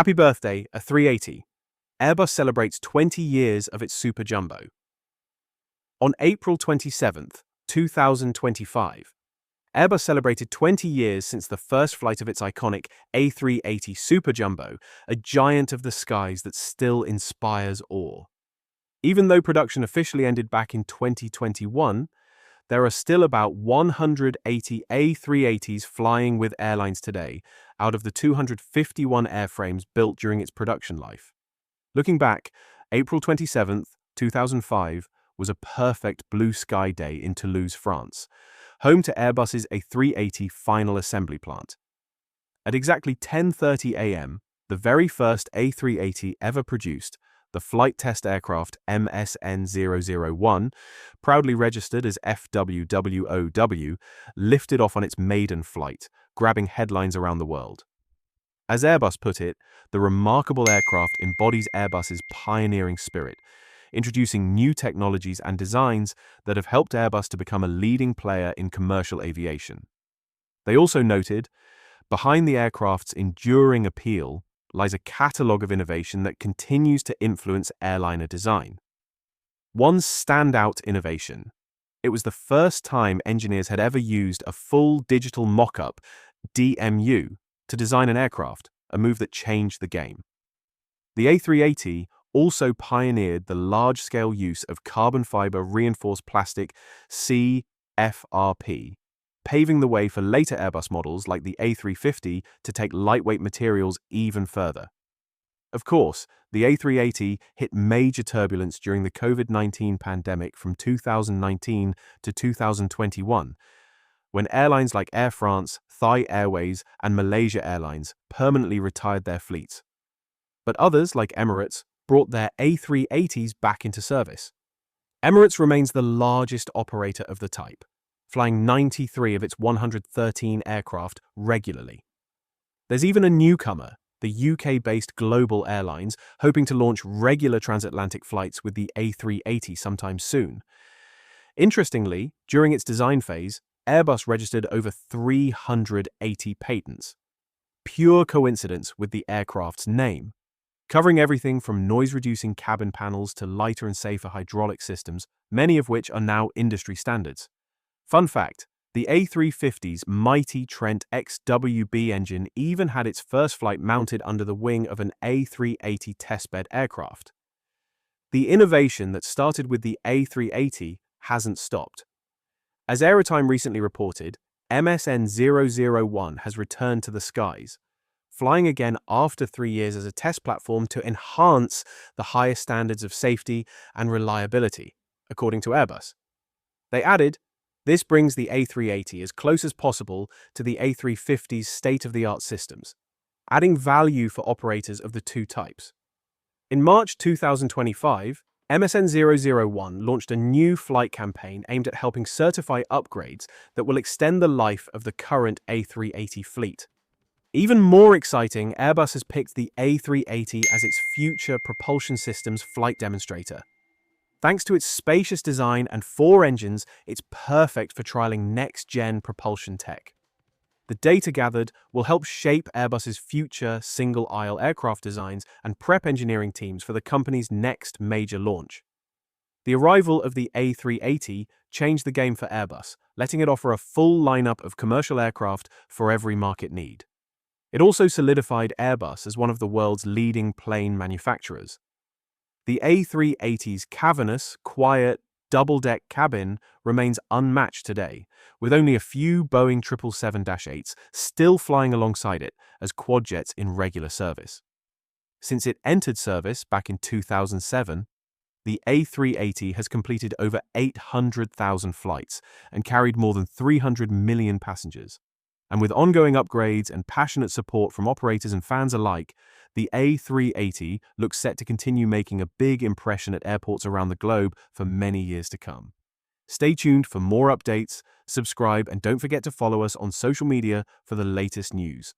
Happy birthday, A380. Airbus celebrates 20 years of its Super Jumbo. On April 27, 2025, Airbus celebrated 20 years since the first flight of its iconic A380 Super Jumbo, a giant of the skies that still inspires awe. Even though production officially ended back in 2021, there are still about 180 A380s flying with airlines today, out of the 251 airframes built during its production life. Looking back, April 27, 2005 was a perfect blue sky day in Toulouse, France, home to Airbus's A380 final assembly plant. At exactly 10:30 a.m., the very first A380 ever produced, the flight test aircraft MSN-001, proudly registered as FWWOW, lifted off on its maiden flight, grabbing headlines around the world. As Airbus put it, the remarkable aircraft embodies Airbus's pioneering spirit, introducing new technologies and designs that have helped Airbus to become a leading player in commercial aviation. They also noted, behind the aircraft's enduring appeal lies a catalogue of innovation that continues to influence airliner design. One standout innovation. It was the first time engineers had ever used a full digital mock-up, DMU, to design an aircraft, a move that changed the game. The A380 also pioneered the large-scale use of carbon fiber reinforced plastic CFRP, paving the way for later Airbus models like the A350 to take lightweight materials even further. Of course, the A380 hit major turbulence during the COVID-19 pandemic from 2019 to 2021, when airlines like Air France, Thai Airways, and Malaysia Airlines permanently retired their fleets. But others, like Emirates, brought their A380s back into service. Emirates remains the largest operator of the type, flying 93 of its 113 aircraft regularly. There's even a newcomer, the UK-based Global Airlines, hoping to launch regular transatlantic flights with the A380 sometime soon. Interestingly, during its design phase, Airbus registered over 380 patents. Pure coincidence with the aircraft's name. Covering everything from noise-reducing cabin panels to lighter and safer hydraulic systems, many of which are now industry standards. Fun fact, the A350's mighty Trent XWB engine even had its first flight mounted under the wing of an A380 testbed aircraft. The innovation that started with the A380 hasn't stopped. As Aerotime recently reported, MSN-001 has returned to the skies, flying again after 3 years as a test platform to enhance the highest standards of safety and reliability, according to Airbus. They added, this brings the A380 as close as possible to the A350's state-of-the-art systems, adding value for operators of the two types. In March 2025, MSN-001 launched a new flight campaign aimed at helping certify upgrades that will extend the life of the current A380 fleet. Even more exciting, Airbus has picked the A380 as its future propulsion systems flight demonstrator. Thanks to its spacious design and 4 engines, it's perfect for trialing next-gen propulsion tech. The data gathered will help shape Airbus's future single-aisle aircraft designs and prep engineering teams for the company's next major launch. The arrival of the A380 changed the game for Airbus, letting it offer a full lineup of commercial aircraft for every market need. It also solidified Airbus as one of the world's leading plane manufacturers. The A380's cavernous, quiet, double-deck cabin remains unmatched today, with only a few Boeing 777-8s still flying alongside it as quadjets in regular service. Since it entered service back in 2007, the A380 has completed over 800,000 flights and carried more than 300 million passengers. And with ongoing upgrades and passionate support from operators and fans alike, the A380 looks set to continue making a big impression at airports around the globe for many years to come. Stay tuned for more updates, subscribe, and don't forget to follow us on social media for the latest news.